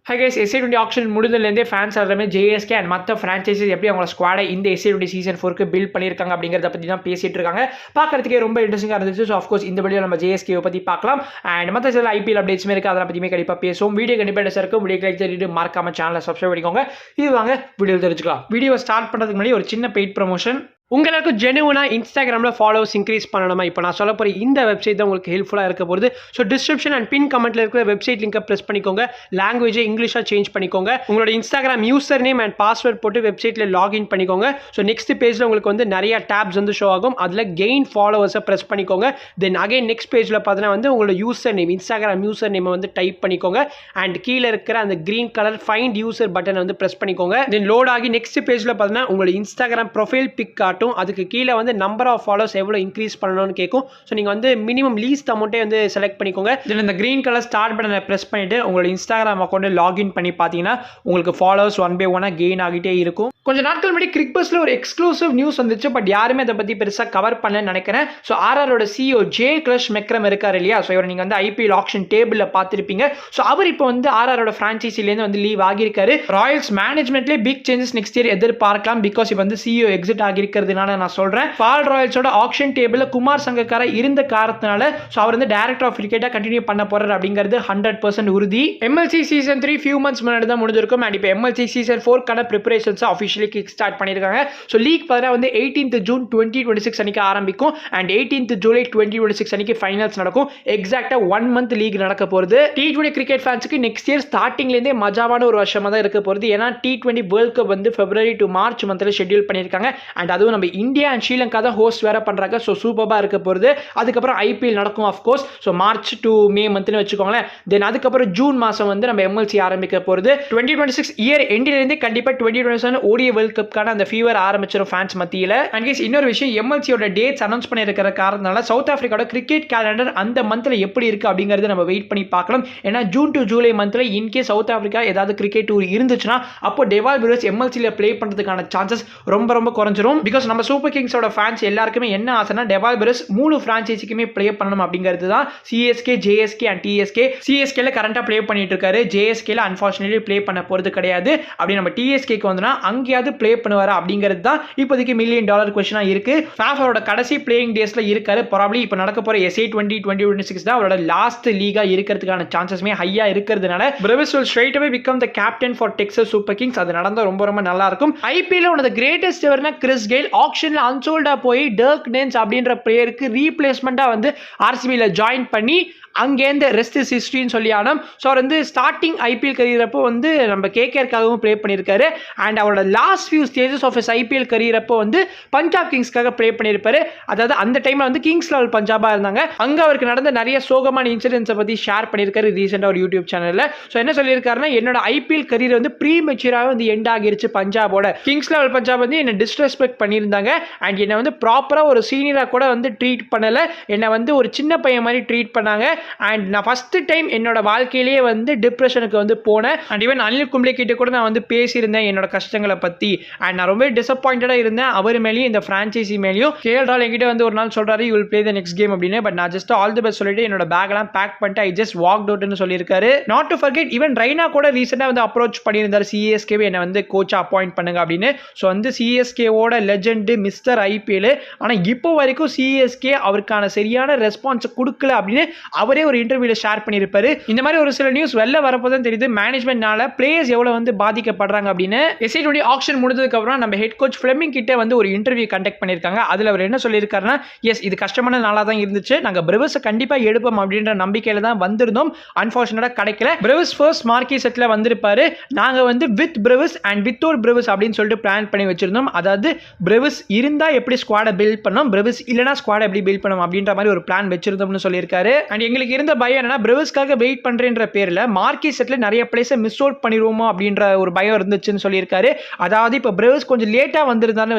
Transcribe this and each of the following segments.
High guys, SA20 auction முடிந்ததுலேருந்தே fans எல்லாமே JSK and மற்ற ஃப்ரான்ச்சைஸஸ் எப்படி அவங்க ஸ்குவாடை இந்த SA20 சீசன் 4க்கு பில்ட் பண்ணியிருக்காங்க அப்படிங்கிறத பற்றி தான் பேசிட்டு இருக்காங்க. பார்க்கறதுக்கே ரொம்ப இன்ட்ரெஸ்டிங்காக இருந்துச்சு. ஸோ ஆஃப்கோர்ஸ் இந்த வீடியோ நம்ம JSK பற்றி பார்க்கலாம் அண்ட் மற்ற சில IPL அப்டேட்ஸுமே இருக்குது, அதை பற்றியுமே கண்டிப்பாக பேசுவோம். வீடியோ கண்டிப்பாக இருக்கும். வீடியோ லைக் தெரிவிட்டு மறக்காம சேனலை சப்ஸ்கிரைப் பண்ணிக்கோங்க. இது வாங்க வீடியோ தெரிஞ்சுக்கலாம். வீடியோ ஸ்டார்ட் பண்ணுறதுக்கு முன்னாடி ஒரு சின்ன பெய்ட் ப்ரமோஷன். உங்களுக்கு ஜெனுவனாக இன்ஸ்டாகிராமில் ஃபாலோவர்ஸ் இன்க்ரீஸ் பண்ணணுமா? இப்போ நான் சொல்ல போகிற இந்த வெப்சைட் தான் உங்களுக்கு ஹெல்ப்ஃபுல்லாக இருக்க போகுது. ஸோ டிஸ்கிரிப்ஷன் அண்ட் பின் கமெண்ட்டில் இருக்கிற வெப்சைட் லிங்கை ப்ரெஸ் பண்ணிக்கோங்க. லாங்குவேஜை இங்கிலீஷாக சேஞ்ச் பண்ணிக்கோங்க. உங்களோட Instagram user name and password போட்டு வெப்சைட்டில் லாகின் பண்ணிக்கோங்க. ஸோ நெக்ஸ்ட் பேஜில் உங்களுக்கு வந்து நிறைய டேப்ஸ் வந்து ஷோ ஆகும். அதில் கெயின் ஃபாலோவர்ஸை ப்ரெஸ் பண்ணிக்கோங்க. தென் அகைன் நெக்ஸ்ட் பேஜில் பார்த்தீங்கன்னா வந்து உங்களோட யூசர் நேம், இன்ஸ்டாகிராம் யூசர் நேமை வந்து டைப் பண்ணிக்கோங்க. அண்ட் கீழே இருக்கிற அந்த க்ரீன் கலர் ஃபைண்ட் யூசர் பட்டனை வந்து ப்ரெஸ் பண்ணிக்கோங்க. தென் லோட் ஆகி நெக்ஸ்ட் பேஜில் பார்த்தீங்கன்னா உங்களோட இன்ஸ்டாகிராம் ப்ரொஃபைல் பிக் காட்டும். அதுக்கு கீழே வந்து நம்பர் ஆஃப் ஃபாலோவர்ஸ் எவ்வளோ இன்க்ரீஸ் பண்ணணும்னு கேட்கும். ஸோ நீங்கள் வந்து மினிமம் லீஸ்ட் அமௌண்ட்டே வந்து செலக்ட் பண்ணிக்கோங்க. இதில் இந்த க்ரீன் கலர் ஸ்டார்ட் பட்டனை ப்ரெஸ் பண்ணிவிட்டு உங்களோட இன்ஸ்டாகிராம் அக்கௌண்ட்டை லாகின் பண்ணி பார்த்தீங்கன்னா உங்களுக்கு ஃபாலோவர்ஸ் 1 by 1 கெயின் ஆகிட்டே இருக்கும். கொஞ்சம் நாட்கள் முன்னாடி கிரிக்பஸ்ல ஒரு எக்ஸ்க்ளூசிவ் நியூஸ் வந்துச்சு, பட் யாருமே அதை பற்றி பெருசாக கவர் பண்ணலன்னு நினைக்கிறேன். ஸோ ஆர்ஆரோட CEO ஜே கிளஷ் மெக்ரம் இருக்கார் இல்லையா? ஸோ இவர் நீங்கள் வந்து IPL ஆக்ஷன் டேபிளில் பார்த்துருப்பீங்க. ஸோ அவர் இப்போ வந்து ஆர்ஆரோட ஃப்ரான்ச்சைசிலேருந்து வந்து லீவ் ஆகியிருக்காரு. ராயல்ஸ் மேனேஜ்மெண்ட்லேயே பிக் சேஞ்சஸ் நெக்ஸ்ட் இயர் எதிர்பார்க்கலாம். பிகாஸ் இப்போ வந்து CEO எக்ஸிட் ஆகியிருக்கிறதுனால நான் சொல்கிறேன். பால் ராயல்ஸோட ஆக்ஷன் டேபிளில் குமார் சங்கக்காரா இருந்த காரணத்தினால ஸோ அவர் வந்து டைரக்டர் ஆஃப் கிரிக்கெட்டாக கண்டினியூ பண்ண போறாரு அப்படிங்கிறது 100% உறுதி. MLC சீசன் 3 ஃபியூ மந்த்ஸ் முன்னாடி தான் முடிஞ்சிருக்கும். அண்ட் இப்போ MLC சீசன் 4க்கான ப்ரிப்பரேஷன்ஸ் ஆஃபிஷியலி கிக் ஸ்டார்ட் பண்ணியிருக்காங்க. ஸோ லீக் பார்த்தா வந்து 18th ஜூன் 2026 அன்னைக்கு ஆரம்பிக்கும் அண்ட் 18th ஜூலை 2026 அன்னைக்கு ஃபைனல்ஸ் நடக்கும். எக்ஸாக்டாக 1 month லீக் நடக்க போகிறது. T20 கிரிக்கெட் ஃபேன்ஸுக்கு நெக்ஸ்ட் இயர் ஸ்டார்டிங்லேருந்தே மஜாவான ஒரு வருஷமாக தான் இருக்க போகிறது. ஏன்னா T20 வேர்ல்ட் கப் வந்து February to March மந்த்ல ஷெட்யூல் பண்ணியிருக்காங்க. அண்ட் அதுவும் நம்ம இந்தியா அண்ட் ஸ்ரீலங்கா தான் ஹோஸ்ட் வேற பண்றாங்க. ஸோ சூப்பராக இருக்க போகிறது. அதுக்கப்புறம் IPL நடக்கும் ஆஃப்கோர்ஸ். ஸோ மார்ச் டு மே மந்த்னு வச்சுக்கோங்களேன். தென் அதுக்கப்புறம் ஜூன் மாதம் வந்து நம்ம MLC ஆரம்பிக்க போகிறது. 2026 இயர் எண்டிலேருந்து கண்டிப்பாக 2027 ODI வேர்ல்ட் கப்கான அந்த ஃபீவர் ஆரம்பிச்சிடும் ஃபேன்ஸ் மத்தியில். அண்ட் கேஸ் இன்னொரு விஷயம், MLCயோட டேட்ஸ் அனௌன்ஸ் பண்ணியிருக்கிற காரணத்தால சவுத் ஆஃப்ரிக்காவோட கிரிக்கெட் கேலண்டர் அந்த மந்த்ல எப்படி இருக்கு அப்படிங்கறது நம்ம வெயிட் பண்ணி பார்க்கலாம். ஏன்னா ஜூன் டு ஜூலை மந்த்ல இன்கேஸ் சவுத் ஆஃப்ரிக்கா ஏதாவது கிரிக்கெட் டூர் இருந்துச்சுன்னா அப்போ டெவால் பிரூவர்ஸ் MLCல ப்ளே பண்ணுறதுக்கான சான்சஸ் ரொம்ப ரொம்ப குறைஞ்சிரும். பிகாஸ் நம்ம சூப்பர் கிங்ஸோட ஃபேன்ஸ் எல்லாருக்குமே என்ன ஆசைனா டெவால் பிரூவர்ஸ் 3 ஃப்ரான்ச்சைஸிக்குமே ப்ளே பண்ணணும் அப்படிங்கிறது தான். CSK, JSK அண்ட் TSK. CSKல கரண்டா ப்ளே பண்ணிட்டு இருக்காரு. JSKல அன்ஃபார்ச்சுனேட்லி ப்ளே பண்ண போறது கிடையாது. அப்படி நம்ம TSKக்கு வந்தோம்னா அங்கேயாவது ப்ளே பண்ணுவாரா அப்படிங்கிறது தான் இப்போதைக்கு $1 million கொஸ்டினா இருக்கு. ஃபாஃபரோட கடைசி பிளேயிங் டேஸ்ல இருக்காரு. ப்ராபபிலி இப்போ நடக்க போற SA20 2026 தான் அவரோட லாஸ்ட் லீகா இருக்கிறதுக்கான சான்சஸ்மே ஹையா இருக்கிறதுனால Brevis will straight away become the captain for Texas Super Kings. அது நடந்தா ரொம்ப ரொம்ப நல்லா இருக்கும். IPL one of the greatest எவர்னா கிறிஸ் கெயில் ஆக்ஷன்ல அன்சோல்டா போய் டர்க் நேன்ஸ் அப்படின்ற பிளேயருக்கு ரீப்ளேஸ்மெண்டா வந்து RCBல ஜாயின் பண்ணி அங்கேருந்து ரெஸ்ட் இஸ் ஹிஸ்ட்ரின்னு சொல்லி ஆனோம். ஸோ அவர் வந்து ஸ்டார்டிங் IPL கரியர் அப்போ வந்து நம்ம KKRக்காகவும் ப்ளே பண்ணியிருக்காரு. அண்ட் அவரோட last few stages of his IPL career அப்போ வந்து பஞ்சாப் கிங்ஸ்க்காக ப்ளே பண்ணியிருப்பாரு. அதாவது அந்த டைமில் வந்து கிங்ஸ் லெவல் பஞ்சாபாக இருந்தாங்க. அங்கே அவருக்கு நடந்த நிறைய சோகமான இன்சிடென்ட்ஸை பற்றி ஷேர் பண்ணியிருக்காரு ரீசெண்டாக ஒரு யூடியூப் சேனலில். ஸோ என்ன சொல்லியிருக்காருன்னா, என்னோட IPL கரியர் வந்து ப்ரீ மெச்சூராக வந்து எண்ட் ஆகிருச்சு. பஞ்சாபோட கிங்ஸ் லெவல் பஞ்சாப் வந்து என்னை டிஸ்ரெஸ்பெக்ட் பண்ணியிருந்தாங்க. அண்ட் என்னை வந்து ப்ராப்பராக ஒரு சீனியராக கூட வந்து ட்ரீட் பண்ணலை. என்னை வந்து ஒரு சின்ன பையன் மாதிரி ட்ரீட் பண்ணாங்க. அண்ட் நான் ஃபர்ஸ்ட் டைம் என்னோட வாழ்க்கையிலேயே வந்து டிப்ரெஷனுக்கு வந்து போனேன். அண்ட் ஈவன் அனில் கும்ப்ளே கிட்ட கூட நான் வந்து பேசியிருந்தேன் என்னோட கஷ்டங்களை பற்றி. அண்ட் நான் ரொம்ப டிசப்பாயிண்டடாக இருந்தேன் அவர் மேலேயும் இந்த ஃப்ரான்ச்சைசி மேலேயும். KL ராகுல் என்கிட்ட வந்து ஒரு நாள் சொல்றாரு you will play the next game அப்படின்னு. பட் நான் ஜஸ்ட் ஆல் தி பெஸ்ட் சொல்லிட்டு என்னோட பேக்லாம் பேக் பண்ணிட்டு ஐ ஜஸ்ட் வாக்ட் அவுட்னு சொல்லியிருக்காரு. Not to forget, even Raina கூட ரீசெண்டாக வந்து அப்ரோச் பண்ணியிருந்தார் CSK என்னை வந்து கோச்சா அப்பாயிண்ட் பண்ணுங்க அப்படின்னு. ஸோ வந்து CSKவோட லெஜெண்ட் மிஸ்டர் IPL. ஆனால் இப்போ வரைக்கும் CSK அவருக்கான சரியான ரெஸ்பான்ஸ் கொடுக்கல அப்படின்னு அவரே ஒரு இன்டர்வியூல ஷேர் பண்ணியிருப்பாரு. இந்த மாதிரி ஒரு சில நியூஸ் வெளில வரப்போதான் தெரியுது மேனேஜ்மெண்ட்னால பிளேயர்ஸ் எவ்வளவு வந்து பாதிக்கப்படுறாங்க அப்படின்னு. SA20 ஆக்ஷன் முடிஞ்சதுக்கு அப்புறம் நம்ம ஹெட் கோச் ஃபிளெமிங் கிட்ட வந்து ஒரு இன்டர்வியூ கண்டக்ட் பண்ணியிருக்காங்க. அதுல அவர் என்ன சொல்லியிருக்காருன்னா, எஸ் இது கஷ்டமான நாளா தான் இருந்துச்சு. நாங்க பிரவிஸ் கண்டிப்பா எடுப்போம் அப்படின்ற நம்பிக்கையில தான் வந்திருந்தோம். அன்பார்ச்சுனேட்டா கிடைக்கல. பிரவிஸ் ஃபர்ஸ்ட் மார்க்கி செட்ல வந்திருப்பாரு. நாங்க வந்து with Brevis and without Brevis அப்படின்னு சொல்லிட்டு பிளான் பண்ணி வச்சிருந்தோம். அதாவது பிரவிஸ் இருந்தா எப்படி ஸ்குவாடை பில்ட் பண்ணோம், பிரவிஸ் இல்லனா ஸ்குவாடை எப்படி பில்ட் பண்ணோம் அப்படின்ற மாதிரி ஒரு பிளான் வச்சிருந்தோம்னு சொல்லியிருக்காரு. அண்ட் எங்களுக்கு இருந்த பயம் என்னன்னா, பிரவிஸ்க்காக வெயிட் பண்றேன்ற பேர்ல மார்க்கி செட்ல நிறைய பிளேஸை மிஸ் அவுட் பண்ணிடுவோமோ அப்படின்ற ஒரு பயம் இருந்துச்சுன்னு சொல்லியிருக்காரு. அதாவது இப்போ பிரவிஸ் கொஞ்சம் லேட்டா வந்திருந்தாருன்னு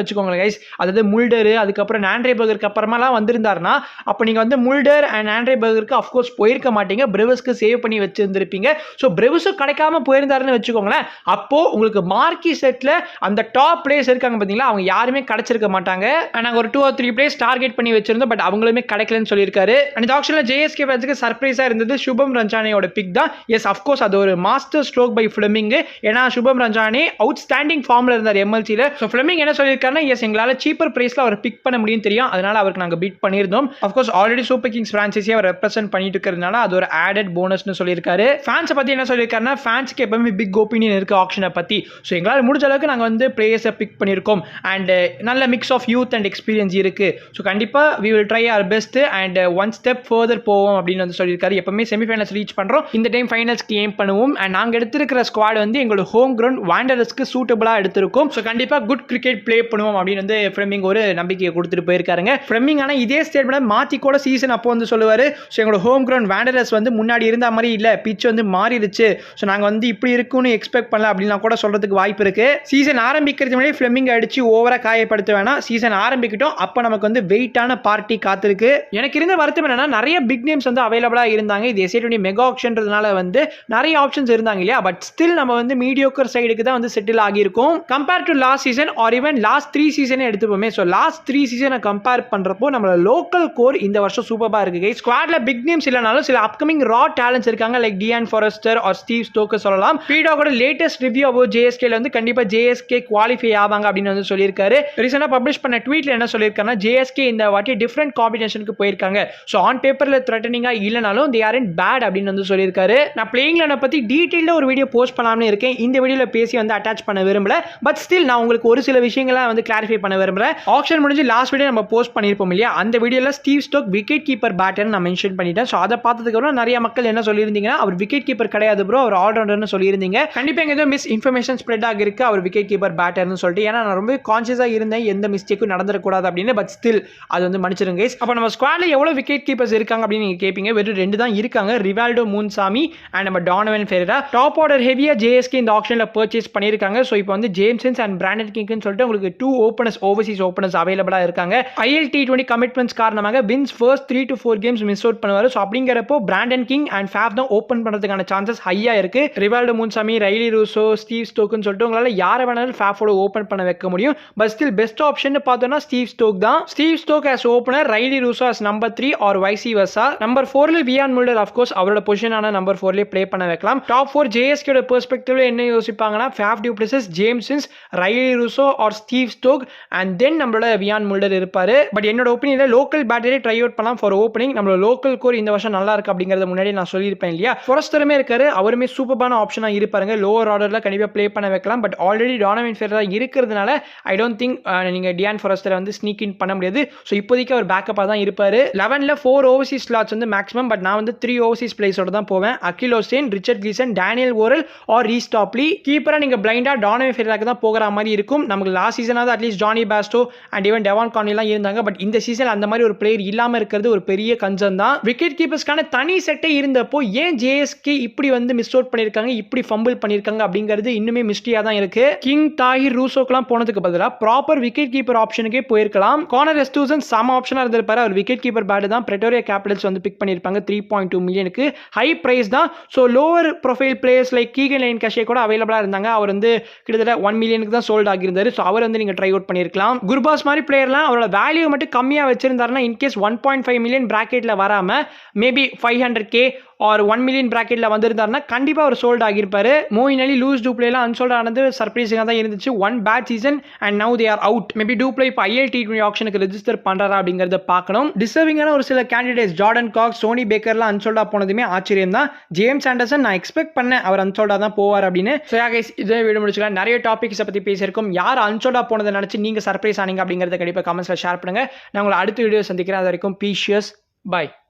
வச்சுக்கோங்க கைஸ். அதாவது முல்டர் அதுக்கப்புறம் ஆண்ட்ரே பர்கருக்கு அப்புறமாலாம் வந்திருந்தாருன்னா அப்போ நீங்க வந்து முல்டர் அண்ட் ஆண்ட்ரே பர்கருக்கு அஃப்கோர்ஸ் போயிருக்க மாட்டீங்க, பிரவிஸ்க்கு சேவ் பண்ணி வச்சிருந்திருப்பீங்க. ஸோ பிரவிஸும் கிடைக்காம போயிருந்தாருன்னு வச்சுக்கோங்களேன். அப்போ உங்களுக்கு மார்க்கி செட்ல அந்த டாப் பிளேயர்ஸ் இருக்காங்க பார்த்தீங்களா, அவங்க யாருமே கிடைச்சிருக்க மாட்டாங்க. நாங்கள் ஒரு 2 or 3 பிளேயர்ஸ் டார்கெட் பண்ணி வச்சிருந்தோம், பட் அவங்களுமே கிடைக்கலன்னு சொல்லியிருக்காரு. அந்த ஆக்ஷன்ல JSK பேருக்கு சர்ப்ரைஸா இருந்தது சுபம் ரஞ்சானேயோட பிக் தான். எஸ் அஃப்கோர்ஸ் அது ஒரு மாஸ்டர் ஸ்ட்ரோக் பை ஃபிளமிங். ஏன்னா சுபம் ரஞ்சானே அவுட்ஸ்டாண்டிங் ஃபார்ம்ல இருந்தார் எம்எல்சியில். ஸோ ஃபிளமிங் என்ன சொல்லியிருக்காருன்னா, எஸ் எங்களால் சீப்பர் பிரைஸ்ல அவர் பிக் பண்ண முடியும் தெரியும், அதனால அவருக்கு நாங்கள் பிட் பண்ணியிருந்தோம். அஃப்கோர்ஸ் ஆல்ரெடி சூப்பர் கிங்ஸ் பிரான்ச்சைஸியை அவர் ரெப்ரசென்ட் பண்ணிட்டு இருக்கிறதுனால அது ஒரு ஆடட் போனஸ்னு சொல்லியிருக்காரு. ஃபேன்ஸை பற்றி என்ன சொல்லியிருக்காருன்னா, ஃபேன்ஸுக்கு எப்பவுமே பிக் ஒப்பீனியன் இருக்கு ஆப்ஷனை பற்றி. ஸோ எங்களால் முடிஞ்ச அளவுக்கு நாங்கள் வந்து பிளேயர்ஸை பிக் பண்ணியிருக்கோம் அண்ட் நல்ல mix of youth and experience இருக்கு. ஸோ கண்டிப்பாக we will try our best and one step further போவோம் அப்படின்னு வந்து சொல்லியிருக்காரு. எப்பவுமே செமிஃபைனல்ஸ் ரீச் பண்ணுறோம், இந்த டைம் ஃபைனல்ஸ்க்கு ஏம் பண்ணுவோம் அண்ட் நாங்கள் எடுத்திருக்கிற ஸ்குவாட் வந்து எங்களோட ஹோம் கிரவுண்ட் வாண்டரர்ஸ்க்கு சூட்டபிளாக எடுத்திருக்கோம். ஸோ கண்டிப்பாக குட் கிரிக்கெட் ப்ளே பண்ணுவோம் அப்படின்னு வந்து ஃப்ளெமிங் ஒரு நம்பிக்கையை கொடுத்துட்டு போயிருக்காருங்க. ஃப்ளெமிங் ஆனால் இதே ஸ்டேட்மெண்ட் மாற்றி கூட சீசன் அப்போ வந்து சொல்லுவார், ஸோ எங்களோட ஹோம் கிரவுண்ட் வாண்டரர்ஸ் வந்து முன்னாடி இருந்த மாதிரி இல்லை, பிச் வந்து மாறிடுச்சு, ஸோ நாங்கள் வந்து இப்படி இருக்குன்னு எக்ஸ்பெக்ட் பண்ணல அப்படின்லாம் கூட சொல்றதுக்கு வாய்ப்பு இருக்கு. சீசன் ஆரம்பிக்கிறது முன்னாடி ஃப்ளெமிங் அடிச்சு ஓவரா காயப்படுத்த வேணாம், சீசன் ஆரம்பிக்கிட்டோம் அப்போ நமக்கு வந்து வெயிட்டான பார்ட்டி காத்திருக்கு. எனக்கு இருந்த வருத்தம் என்னன்னா, நிறைய பிக் நேம்ஸ் வந்து அவைலபிளா இருந்தாங்க. இது எஸ்ஏ20 மெகா ஆக்ஷன்றதுனால வந்து நிறைய ஆப்ஷன்ஸ் இருந்தாங்க இல்லையா, பட் ஸ்டில் நம்ம வந்து மீடியோக்கர் சைடுக்கு தான் வந்து செட்டில் ஆகியிருக்கும் compare to last season or even last 3 சீசனே எடுத்துப்போமே. ஸோ லாஸ்ட் 3 சீசனை கம்பேர் பண்றப்போ நம்மளோட லோக்கல் கோர் இந்த வருஷம் சூப்பரா இருக்கு. ஸ்குவாட்ல பிக் நேம்ஸ் இல்லைனாலும் சில அப்கமிங் ரா டேலண்ட்ஸ் இருக்காங்க, like Dian Forrester or Steve Stoker சொல்லலாம். பீடாகோட லேட்டஸ்ட் ரிவ்யூ அபவுட் ஜேஎஸ்கேல வந்து கண்டிப்பா ஜேஎஸ்கே குவாலிஃபை ஆவாங்க அப்படின்னு வந்து சொல்லியிருக்காரு. ரீசெண்டா பப்ளிஷ் பண்ண ட்வீட்ல என்ன சொல்லியிருக்காருன்னா, ஜேஎஸ்கே இந்த வாட்டி டிஃபரெண்ட் காம்பினேஷனுக்கு போயிருக்காங்க. ஸோ ஆன் பேப்பர்ல த்ரெட்டனிங்கா இல்லைனாலும் தே ஆர் இன் பேட் அப்படின்னு வந்து சொல்லியிருக்காரு. நான் பிளேயிங் லைனை பத்தி டீடைல்டா ஒரு வீடியோ போஸ்ட் பண்ணலாம்னு இருக்கேன், இந்த வீடியோல பேசி வந்து அட்டாச் பண்ண விரும்பல, பட் ஸ்டில் நான் உங்களுக்கு ஒரு சில விஷயங்களை வந்து கிளாரிஃபை பண்ண விரும்புறேன். ஆக்ஷன் முடிஞ்சு லாஸ்ட் வீடியோ நம்ம போஸ்ட் பண்ணியிருப்போம் இல்லையா, அந்த வீடியோல ஸ்டீவ் ஸ்டோக் விக்கெட் கீப்பர் பேட்டர்னு நான் மென்ஷன் பண்ணிட்டேன். ஸோ அதை பார்த்ததுக்கு அப்புறம் நிறைய மக்கள் என்ன சொல்லியிருந்தீங்கன்னா, அவர் விக்கெட் கீப்பர் கிடையாது ப்ரோ, அவர் ஆல்ரவுண்டர்னு சொல்லியிருந்தீங்க. கண்டிப்பா எங்க ஏதோ மிஸ் இன்ஃபர்மேஷன் ஸ்ப்ரெட் ஆகிருக்கு அவர் விக்கெட் கீப்பர் பேட்டர்னு சொல்லிட்டு. ஏன்னா நான் ரொம்ப கான்சியஸா இருந்தேன் எந்த மிஸ்டேக்கும் நடந்துடக்கூடாது அப்படின்னு, பட் ஸ்டில் அது வந்து மன்னிச்சிருங்க. அப்போ நம்ம ஸ்குவாட்ல எவ்வளவு விக்கெட் கீப்பர்ஸ் இருக்காங்க அப்படின்னு நீங்க கேட்பீங்க. வெறும் 2 தான் இருக்காங்க, ரிவால்டோ மூன்சாமி அண்ட் நம்ம டானவன் ஃபெரேரா. டாப் ஆர்டர் ஹெவியா ஜேஎஸ்கே இந்த ஆக்ஷன்ல பர்ச்சேஸ் பண்ணியிருக்காங்க. ஸோ இப்போ வந்து ஜேம்சன்ஸ் அண்ட் பிராண்டன் கிங்க்னு சொல்லிட்டு உங்களுக்கு 2 ஓப்பனர்ஸ் ஓவர்சீஸ் ஓப்பனர்ஸ் அவைலபிளா இருக்காங்க. ILT20 கமிட்மெண்ட்ஸ் காரணமாக Vince first 3 to 4 games miss out பண்ணுவார். ஸோ அப்படிங்கிறப்போ பிராண்டன் கிங் அண்ட் ஃபேஃப் தான் ஓப்பன் பண்ணுறதுக்கான சான்சஸ் ஹையா இருக்கு. Rivaldo Moonsamy, Rilee Rossouw, Steve ஸ்டோக்னு சொல்லிட்டு உங்களால் யாரை வேணாலும் ஃபேஃபோட ஓப்பன் பண்ண வைக்க முடியும். பட் ஸ்டில் பெஸ்ட் ஆப்ஷன் பார்த்தோம்னா ஸ்டீவ் ஸ்டோக் தான். Steve Stolk as opener, Rilee Rossouw as number 3 or vice versa. Number 4ல வியான் முல்டர் ஆஃப்கோர்ஸ் அவரோட பொசிஷனான நம்பர் 4ல ப்ளே பண்ண வைக்கலாம். டாப் 4 ஜேஎஸ்கேட பெர்ஸ்பெக்டிவ்ல என்ன யோசிப்பாங்கன்னா, ஃபேஃப் டு பிளஸஸ், ஜேம்சன்ஸ், Rilee Rossouw or Steve Stolk and then நம்மளோட வியான் முல்டர் இருப்பாரு. பட் என்னோட ஒப்பீனியன்ல லோக்கல் பேட்டரி ட்ரை அவுட் பண்ணலாம் ஃபார் ஓப்பனிங். நம்மளோட லோக்கல் கோர் இந்த வருஷம் நல்லா இருக்கு அப்படிங்கறத முன்னாடி நான் சொல்லியிருப்பேன் இல்லையா. ஃபாரஸ்டருமே இருக்காரு, அவருமே சூப்பரான ஆப்ஷனா இருப்பாருங்க. லோவர் ஆர்டர்ல கண்டிப்பா ப்ளே பண்ண வைக்கலாம். பட் ஆல்ரெடி டானவன் ஃபெரேரா இருக்கிறதுனால ஐ டோன்ட் திங்க் நீங்க டியான் ஃபாரஸ்டரை வந்து ஸ்னீக் இன் பண்ண முடியாது. ஸோ இப்போதைக்கு அவர் பேக்கப்பா தான் இருப்பாரு. 11ல 4 ஓவர்சீஸ் ஸ்லாட்ஸ் வந்து மேக்ஸிமம், பட் நான் வந்து 3 ஓவர்சீஸ் பிளேஸோட தான் போவேன். Akeal Hosein, Richard Gleeson, Daniel Worrall or Reece Topley. கீப்பரா நீங்க பிளைண்டா டானவன் ஃபெரேராக்கு தான் போகிற மாதிரி இருக்கும். நமக்கு லாஸ்ட் சீசனாவது at least Jonny Bairstow and even Devon கான்லிலாம் இருந்தாங்க. பட் இந்த சீசன் அந்த மாதிரி ஒரு பிளேயர் இல்லாம இருக்கிறது ஒரு பெரிய கன்சர்ன் தான். விக்கெட் கீப்பர்ஸ்க்கான தனி செட்டே இருந்தப்போ ஏன் ஜேஎஸ்கே இப்படி வந்து மிஸ் அவுட் பண்ணிருக்காங்க, இப்படி ஃபம்பிள் பண்ணிருக்காங்க அப்படிங்கிறது இன்னுமே மிஸ்ட்ரியா தான் இருக்கு. கிங், தாஹிர், ரூசோக்கெல்லாம் போனதுக்கு பதிலாக ப்ராப்பர் விக்கெட் கீப்பர் ஆப்ஷனுக்கே போயிருக்கலாம். கார்னர் எஸ்டூசன் சம ஆப்ஷனா இருந்திருப்பாரு. அவர் விக்கெட் கீப்பர் பேட் தான் பிரெட்டோரியா கேபிட்டல்ஸ் வந்து பிக் பண்ணிருப்பாங்க. 3.2 மில்லியனுக்கு ஹை பிரைஸ் தான். So lower profile players like Keegan Lion Cachet கூட அவைலபிளா இருந்தாங்க. அவர் வந்து கிட்டத்தட்ட 1 மில்லியனுக்கு தான் சோல்ட் ஆகியிருந்தாரு. ஸோ அவர் வந்து நீங்க ட்ரை அவுட் பண்ணிருக்கலாம். குர்பாஸ் மாதிரி பிளேயர்லாம் அவரோட வேல்யூ மட்டும் கம்மியா வச்சிருந்தாருன்னா, இன்கேஸ் 1.5 மில்லியன் பிராக்கெட்ல வராம மேபி 500K ஆர் 1 மில்லியன் பிராக்கெட்ல வந்திருந்தாருன்னா கண்டிப்பா அவர் சோல்ட் ஆகியிருப்பாரு. மோயின் அலி, லூஸ் டூப்ளேலாம் அன்சோல்ட் ஆனது சர்ப்ரைசிங்காக தான் இருந்துச்சு. 1 bad season and now they are out. Maybe du Plessis இப்போ ILT20 ஆக்ஷனுக்கு ரெஜிஸ்டர் பண்றாரா அப்படிங்கறத பார்க்கணும். டிசர்விங்கான ஒரு சில கேண்டிடேட்ஸ் ஜார்டன் காக்ஸ், சோனி பேக்கர்லாம் அன்சோல்டா போனதுமே ஆச்சரியம் தான். ஜேம்ஸ் ஆண்டர்சன் நான் எக்ஸ்பெக்ட் பண்ணேன் அவர் அன்சோல்டா தான் போவார் அப்படின்னு. ஸோ கைஸ் இதே வீடியோ முடிச்சுக்கலாம். நிறைய டாபிக்ஸை பத்தி பேசியிருக்கோம். யார் அன்சோல்டா போனதை நினைச்சு நீங்க சர்ப்ரைஸ் ஆனீங்க அப்படிங்கறத கண்டிப்பா கமெண்ட்ஸ்ல ஷேர் பண்ணுங்க. நான் உங்களை அடுத்த வீடியோ சந்திக்கிறேன். அது வரைக்கும் பீஷியஸ் பை.